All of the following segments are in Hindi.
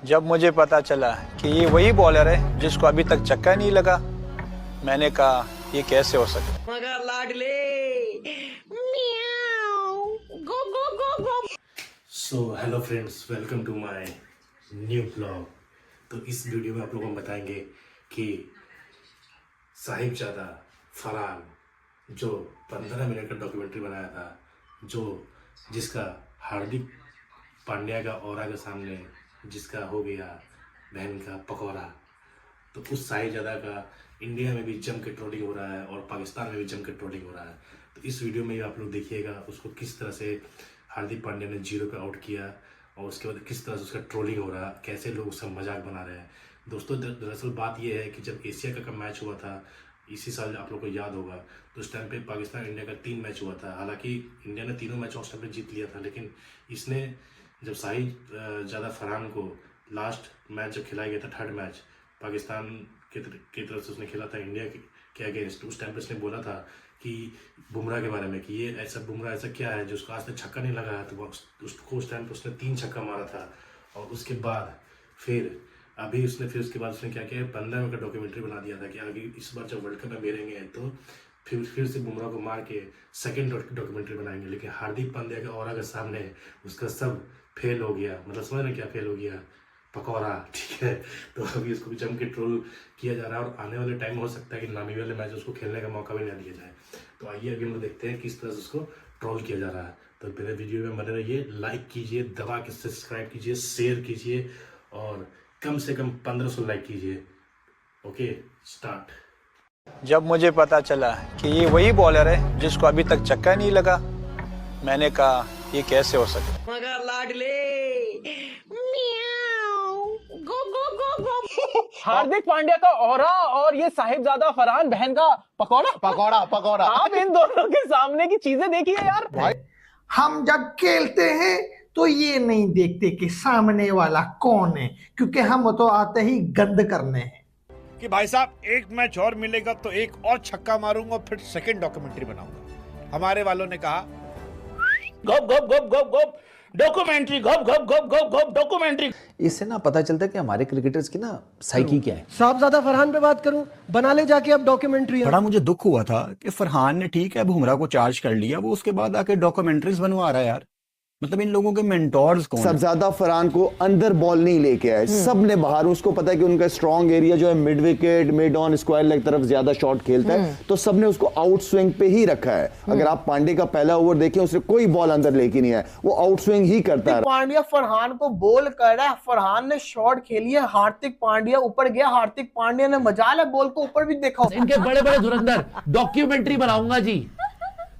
जब मुझे पता चला कि ये वही बॉलर है जिसको अभी तक चक्का नहीं लगा, मैंने कहा ये कैसे हो सके। मगर लाडले म्याऊ go go go go. So hello friends, welcome to my new blog. तो इस वीडियो में आप लोगों को बताएंगे कि साहिबजादा फरहान जो 15 मिनट का डॉक्यूमेंट्री बनाया था, जिसका हार्दिक पांड्या का ऑरा के सामने जिसका हो गया बहन का पकौड़ा, तो उस साहिबजादा का इंडिया में भी जम के ट्रोलिंग हो रहा है और पाकिस्तान में भी जम के ट्रोलिंग हो रहा है। तो इस वीडियो में आप लोग देखिएगा उसको किस तरह से हार्दिक पांड्या ने 0 पे आउट किया और उसके बाद किस तरह से उसका ट्रोलिंग हो रहा है, कैसे लोग उसका मजाक बना रहे हैं। दोस्तों, दरअसल बात यह है कि जब एशिया का मैच हुआ था इसी साल, आप लोग को याद होगा, तो उस टाइम पे पाकिस्तान इंडिया का 3 मैच हुआ था। हालांकि इंडिया ने तीनों मैच उस टाइम पे जीत लिया था, लेकिन इसने जब साहिबजादा फरहान को लास्ट मैच जब खिलाया गया था, थर्ड मैच पाकिस्तान की तरफ से उसने खेला था इंडिया के अगेंस्ट, उस टाइम पे उसने बोला था कि बुमराह के बारे में कि ये ऐसा बुमराह ऐसा क्या है जो उसको आज तक छक्का नहीं लगा है। तो उसको उस टाइम पे उसने 3 छक्का मारा था। और उसके बाद फिर उसके बाद उसने क्या किया, 15 मिनट का डॉक्यूमेंट्री बना दिया था कि आगे इस बार जब वर्ल्ड कप में मेरेंगे तो फिर से बुमराह को मार के सेकंड डॉक्यूमेंट्री बनाएंगे। लेकिन हार्दिक पांड्या के ऑरा के सामने उसका सब फेल हो गया। मतलब समझ रहे क्या फेल हो गया, पकौड़ा, ठीक है। तो अभी इसको भी जम के ट्रोल किया जा रहा है और आने वाले टाइम में हो सकता है कि नामी वाले मैच उसको खेलने का मौका भी ना दिया जाए। तो आइए अभी हम लोग देखते हैं किस तरह से उसको ट्रोल किया जा रहा है। तो मेरे वीडियो में बने रहिए, लाइक कीजिए, दबा के सब्सक्राइब कीजिए, शेयर कीजिए और कम से कम 1500 लाइक कीजिए। Okay, start. जब मुझे पता चला कि ये वही बॉलर है जिसको अभी तक चक्का नहीं लगा, मैंने कहा ये कैसे हो सके। मगर लाडले म्याऊ गो गो गो गो। हार्दिक पांड्या का ऑरा और ये साहिबजादा फरहान बहन का पकौड़ा पकौड़ा पकौड़ा आप इन दोनों के सामने की चीजें देखिए यार। हम जब खेलते हैं तो ये नहीं देखते कि सामने वाला कौन है, क्योंकि हम तो आते ही गंद करने हैं। कि भाई साहब एक मैच और मिलेगा तो एक और छक्का मारूंगा, फिर सेकंड डॉक्यूमेंट्री बनाऊंगा। हमारे वालों ने कहा गप गप गप गप गप डॉक्यूमेंट्री, गप गप गप गप गप डॉक्यूमेंट्री। इससे ना पता चलता है कि हमारे क्रिकेटर्स की ना साइकी क्या है। साहिबजादा फरहान पे बात करूं, बना ले जाके अब डॉक्यूमेंट्री। बड़ा मुझे दुख हुआ था कि फरहान ने ठीक है बुमराह को चार्ज कर लिया, वो उसके बाद आके डॉक्यूमेंट्रीज बनवा रहा है यार। मतलब इन लोगों के मेंटोर्स कौन है? साहिबजादा फरहान को अंदर बॉल नहीं लेके आए, सबने बाहर। उसको पता है कि उनका स्ट्रॉन्ग एरिया जो है mid wicket, mid on, square leg तरफ ज्यादा शॉट खेलता है, तो सबने उसको आउट स्विंग पे ही रखा है। अगर आप पांडे का पहला ओवर देखें, उसने कोई बॉल अंदर लेके नहीं आया, वो आउट स्विंग ही करता है। पांड्या फरहान को बॉल कर रहा है, फरहान ने शॉट खेली है, हार्दिक पांड्या ऊपर गया, हार्दिक पांड्या ने मजाल है बॉल को ऊपर भी देखा। इनके बड़े बड़े धुरंधर डॉक्यूमेंट्री बनाऊंगा जी।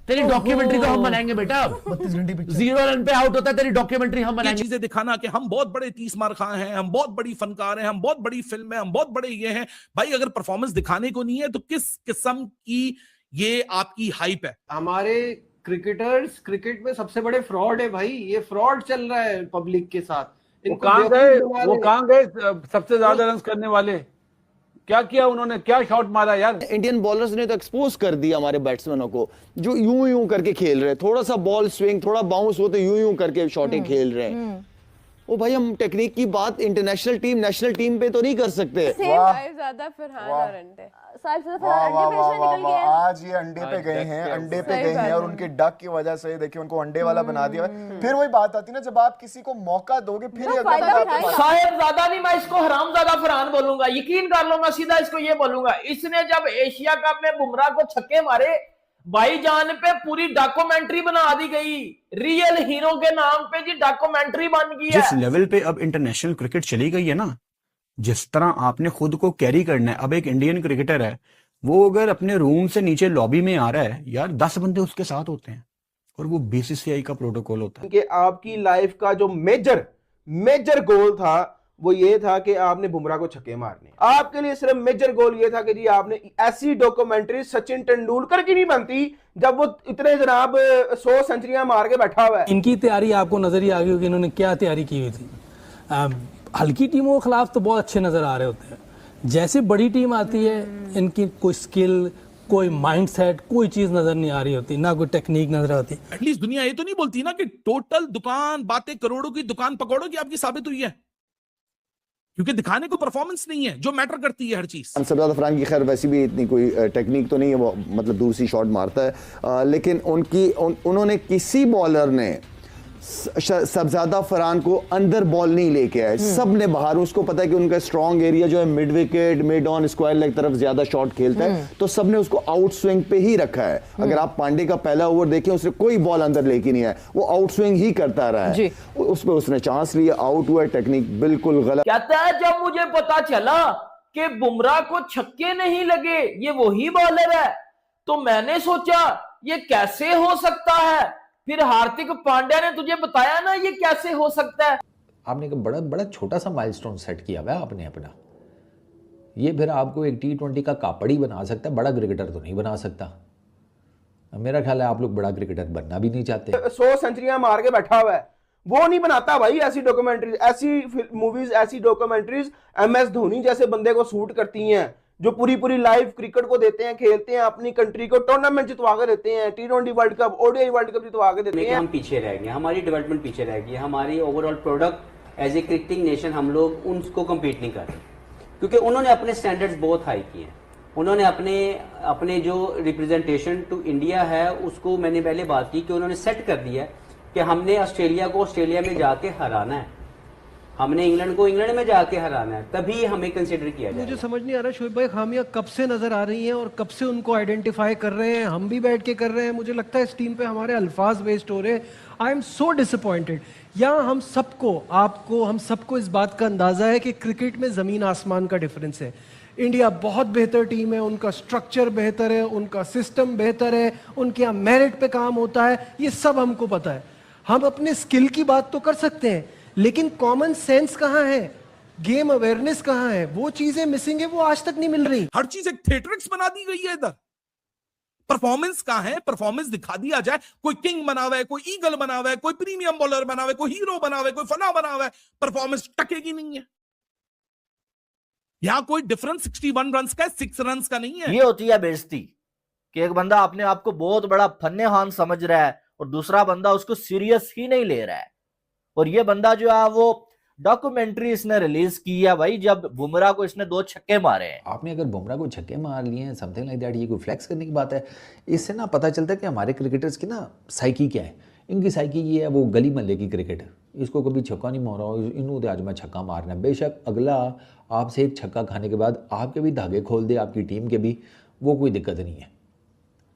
तेरी डॉक्यूमेंट्री तो हम बनाएंगे बेटा। 32 घंटे 0 रन पे आउट होता है, तेरी डॉक्यूमेंट्री हम बनाएंगे। चीजें दिखाना कि हम बहुत बड़े 30 मार खां हैं, हम बहुत बड़ी फनकार हैं, हम बहुत बड़ी फिल्म है, हम बहुत बड़े ये हैं। भाई अगर परफॉर्मेंस दिखाने को नहीं है तो किस किस्म की ये आपकी हाइप है? हमारे क्रिकेटर्स क्रिकेट में सबसे बड़े फ्रॉड है भाई। ये फ्रॉड चल रहा है पब्लिक के साथ। वो कहां गए सबसे ज्यादा रन करने वाले? क्या किया उन्होंने, क्या शॉट मारा यार। इंडियन बॉलर्स ने तो एक्सपोज कर दिया हमारे बैट्समैनों को, जो यूं यूं करके खेल रहे हैं। थोड़ा सा बॉल स्विंग, थोड़ा बाउंस हो तो यूं यूं करके शॉटिंग खेल रहे हैं। ओ भाई, हम टेक्निक की बात इंटरनेशनल टीम, नेशनल टीम पे तो नहीं कर सकते। साहिबजादा फरहान और अंडे, साहिबजादा फरहान अंडे पे से निकल गए। आज ये अंडे पे गए हैं, अंडे पे गए हैं और उनके डक की वजह से देखिए उनको अंडे वाला बना दिया। फिर वही बात आती है ना, जब आप किसी को मौका दोगे फिर साहिबजादा नहीं, मैं इसको हरामजादा फरहान बोलूंगा। यकीन कर लो, मैं सीधा इसको ये बोलूंगा। इसने जब एशिया कप में बुमराह को छक्के मारे, भाईजान पे पूरी डॉक्यूमेंट्री बना दी गई। रियल हीरो के नाम पे जी डॉक्यूमेंट्री बन गई है। जिस लेवल पे अब इंटरनेशनल क्रिकेट चली गई है ना, जिस तरह आपने खुद को कैरी करना है। अब एक इंडियन क्रिकेटर है, वो अगर अपने रूम से नीचे लॉबी में आ रहा है यार, 10 बंदे उसके साथ होते हैं और वो बीसीसीआई का प्रोटोकॉल होता है कि आपकी लाइफ का जो मेजर गोल था वो ये था कि आपने बुमराह को छक्के मारने। आपके लिए सिर्फ मेजर गोल ये था कि जी आपने ऐसी डॉक्यूमेंट्री सचिन तेंदुलकर की नहीं बनती जब वो इतने जनाब 100 सेंचुरियां मार के बैठा हुआ है। इनकी तैयारी आपको नजर ही आ गई होगी, इन्होंने क्या तैयारी की हुई थी। हल्की टीमों के खिलाफ तो बहुत अच्छे नजर आ रहे होते हैं, जैसे बड़ी टीम आती है इनकी कोई स्किल, कोई माइंडसेट, कोई चीज नजर नहीं आ रही होती, ना कोई टेक्निक नजर आती। एटलीस्ट दुनिया ये तो नहीं बोलती ना कि टोटल दुकान बातें करोड़ों की दुकान पकौड़ों की आपकी साबित हुई है। क्योंकि दिखाने को परफॉर्मेंस नहीं है जो मैटर करती है हर चीज। सरदार फरहान की खैर वैसी भी इतनी कोई टेक्निक तो नहीं है, वो मतलब दूर सी शॉट मारता है, लेकिन उन्होंने किसी बॉलर ने सबजादा फरहान को अंदर बॉल नहीं लेके आए, सब ने बाहर। उसको पता है कि उनका स्ट्रॉन्ग एरिया जो है mid wicket, mid on, square leg तरफ ज्यादा शॉट खेलता है, तो सबने उसको आउट स्विंग पे ही रखा है। अगर आप पांडे का पहला ओवर देखें, उसने कोई बॉल अंदर लेके नहीं आया, वो आउट स्विंग ही करता रहा है। उस पर उसने चांस लिया, आउट हुआ, टेक्निक बिल्कुल गलत। कहता है जब मुझे पता चला कि बुमराह को छक्के नहीं लगे, ये वही बॉलर है, तो मैंने सोचा ये कैसे हो सकता है। फिर हार्दिक पांड्या ने तुझे बताया ना ये कैसे हो सकता है। आपने एक बड़ा बड़ा छोटा सा माइलस्टोन सेट किया हुआ है आपने अपना, ये फिर आपको एक T20 का कापड़ी बना सकता है, बड़ा क्रिकेटर तो नहीं बना सकता। मेरा ख्याल है आप लोग बड़ा क्रिकेटर बनना भी नहीं चाहते। 100 सेंचुरियां मार के बैठा हुआ है, वो नहीं बनाता भाई ऐसी डॉक्यूमेंट्रीज, ऐसी मूवीज, ऐसी डॉक्यूमेंट्रीज MS धोनी जैसे बंदे को सूट करती हैं, जो पूरी पूरी लाइव क्रिकेट को देते हैं, खेलते हैं, अपनी कंट्री को टूर्नामेंट जितवा के देते हैं, T20 world cup, ODI world cup जितवा के देते हैं। हम पीछे रह गए, हमारी डेवलपमेंट पीछे रह गई, हमारी overall product as a cricketing nation हम लोग उनको कम्पीट नहीं कर रहे, क्योंकि उन्होंने अपने स्टैंडर्ड्स बहुत हाई किए हैं। उन्होंने अपने जो रिप्रेजेंटेशन टू इंडिया है उसको, मैंने पहले बात की कि उन्होंने सेट कर दिया कि हमने ऑस्ट्रेलिया को ऑस्ट्रेलिया में जाके हराना है, हमने इंग्लैंड को इंग्लैंड में जाके हराना है, तभी हमें कंसीडर किया जाए। मुझे समझ नहीं आ रहा शोएब भाई, खामियां कब से नजर आ रही हैं और कब से उनको आइडेंटिफाई कर रहे हैं, हम भी बैठ के कर रहे हैं। मुझे लगता है इस टीम पे हमारे अल्फाज वेस्ट हो रहे हैं। I am so disappointed. यहाँ हम सबको, आपको, हम सबको इस बात का अंदाजा है कि क्रिकेट में जमीन आसमान का डिफरेंस है। इंडिया बहुत बेहतर टीम है, उनका स्ट्रक्चर बेहतर है, उनका सिस्टम बेहतर है, उनके यहाँ मेरिट पे काम होता है, ये सब हमको पता है। हम अपने स्किल की बात तो कर सकते हैं, लेकिन कॉमन सेंस कहाँ है, गेम अवेयरनेस कहाँ है, वो चीजें मिसिंग है, वो आज तक नहीं मिल रही। हर चीज एक थिएट्रिक्स बना दी गई है इधर। परफॉर्मेंस कहाँ है, परफॉर्मेंस दिखा दिया जाए। कोई किंग बना हुआ है, कोई ईगल बना हुआ है, कोई प्रीमियम बॉलर बना हुआ है, कोई हीरो बना हुआ है, कोई फला बना हुआ है, परफॉर्मेंस टकेगी नहीं है। यहां कोई डिफरेंस 61 रन का है, 6 रन का नहीं है। ये होती है बेइज्जती कि एक बंदा अपने आप को बहुत बड़ा फन्ने खान समझ रहा है और दूसरा बंदा उसको सीरियस ही नहीं ले रहा है। और ये बंदा जो है वो डॉक्यूमेंट्री इसने रिलीज की है भाई, जब बुमराह को इसने 2 छक्के मारे हैं। आपने अगर बुमराह को छक्के मार लिए हैं, समथिंग लाइक दैट, ये कोई फ्लेक्स करने की बात है। इससे ना पता चलता है कि हमारे क्रिकेटर्स की ना साइकी क्या है। इनकी साइकी ये है, वो गली मल्ले की क्रिकेट, इसको कभी छक्का नहीं मारा, इन्होंने आज मैं छक्का मारना है। बेशक अगला आपसे एक छक्का खाने के बाद आपके भी धागे खोल दे, आपकी टीम के भी, वो कोई दिक्कत नहीं है।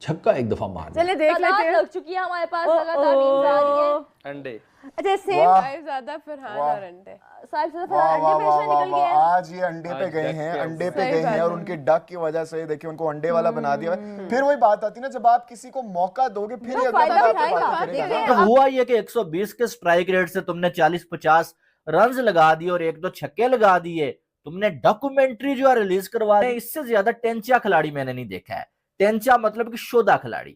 छक्का एक दफा मार चले देख लेते हैं, लग चुकी है हमारे पास, लगातार नींद आ रही है। अंडे, अच्छा सेम साहिब ज्यादा फरहान और अंडे, साहिब ज्यादा फरहान अंडे पे से निकल गए हैं। आज ये अंडे पे गए हैं, अंडे पे गए हैं, और उनके डक की वजह से देखिए उनको अंडे वाला बना दिया। फिर वही बात आती है ना, जब आप किसी को मौका दोगे फिर ही अगला बंदा आपको बात करेगा। तो हुआ ये कि 120 के स्ट्राइक रेट से तुमने 40-50 रन लगा दिए और 1-2 छक्के लगा दिए। तुमने डॉक्यूमेंट्री जो है रिलीज करवा रहे हैं, इससे ज्यादा टेंचा खिलाड़ी मैंने नहीं देखा है। टेंचा मतलब कि शोधा खिलाड़ी,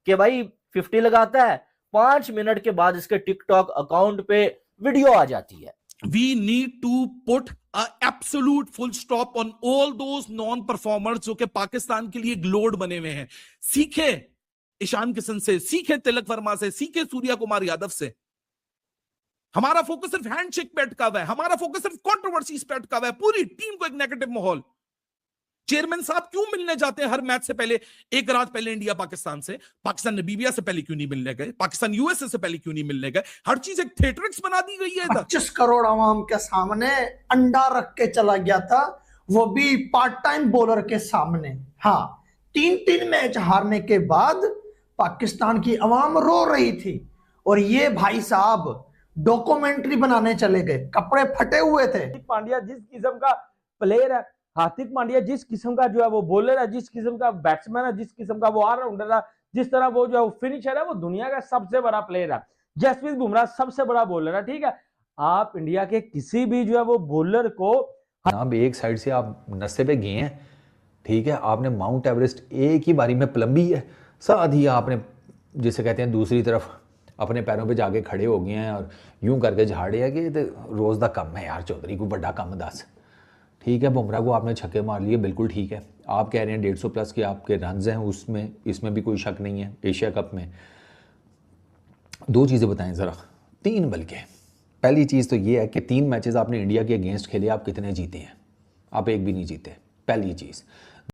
कि भाई 50 लगाता है, 5 मिनट के बाद इसके टिकटॉक अकाउंट पे वीडियो आ जाती है। We need to put an absolute full stop on all those non-performers जो कि पाकिस्तान के लिए ग्लोड बने हुए हैं। सीखे ईशान किशन से, सीखे तिलक वर्मा से, सीखे सूर्या कुमार यादव से। हमारा फोकस सिर्फ हैंडशेक पे अटका हुआ है, हमारा फोकस सिर्फ कंट्रोवर्सीज पे अटका हुआ है। पूरी टीम को एक नेगेटिव माहौल। चेयरमैन साहब क्यों मिलने जाते हैं हर मैच से पहले? एक रात पहले इंडिया पाकिस्तान से, पाकिस्तान नमीबिया से पहले क्यों नहीं मिलने गए? पाकिस्तान यूएसए से पहले क्यों नहीं मिलने गए? हर चीज एक थिएट्रिक्स बना दी गई है। 25 करोड़ आवाम के सामने अंडा रख के चला गया था, वो भी पार्ट टाइम बॉलर के सामने। हाँ, 3 मैच हारने के बाद पाकिस्तान की आवाम रो रही थी, और ये भाई साहब डॉक्यूमेंट्री बनाने चले गए, कपड़े फटे हुए थे। पांड्या जिस किस्म का प्लेयर है, हार्दिक पांड्या जिस किस्म का जो है वो बॉलर है, जिस किस्म का बैट्समैन है, जिस किस्म का वो ऑलराउंडर है, जिस तरह वो जो है फिनिशर है, वो दुनिया का सबसे बड़ा प्लेयर है। जसप्रीत बुमराह सबसे बड़ा बॉलर है, ठीक है। आप इंडिया के किसी भी जो है वो बॉलर को, आप एक साइड से आप नस्से पे गए हैं, ठीक है, आपने माउंट एवरेस्ट एक ही बारी में प्लम्बी है, साथ ही आपने जिसे कहते हैं दूसरी तरफ अपने पैरों पे जाके खड़े हो गए हैं और यूं करके झाड़े है कि रोज़ का कम है यार चौधरी, को बड़ा कम दस। ठीक है, बुमराह को आपने छक्के मार लिए, बिल्कुल ठीक है। आप कह रहे हैं 150 प्लस के आपके रन्स हैं, उसमें इसमें भी कोई शक नहीं है। एशिया कप में 2 चीज़ें बताएं ज़रा, 3 बल्कि पहली चीज़ तो ये है कि 3 मैचेस आपने इंडिया के अगेंस्ट खेले, आप कितने जीते हैं? आप एक भी नहीं जीते, पहली चीज़।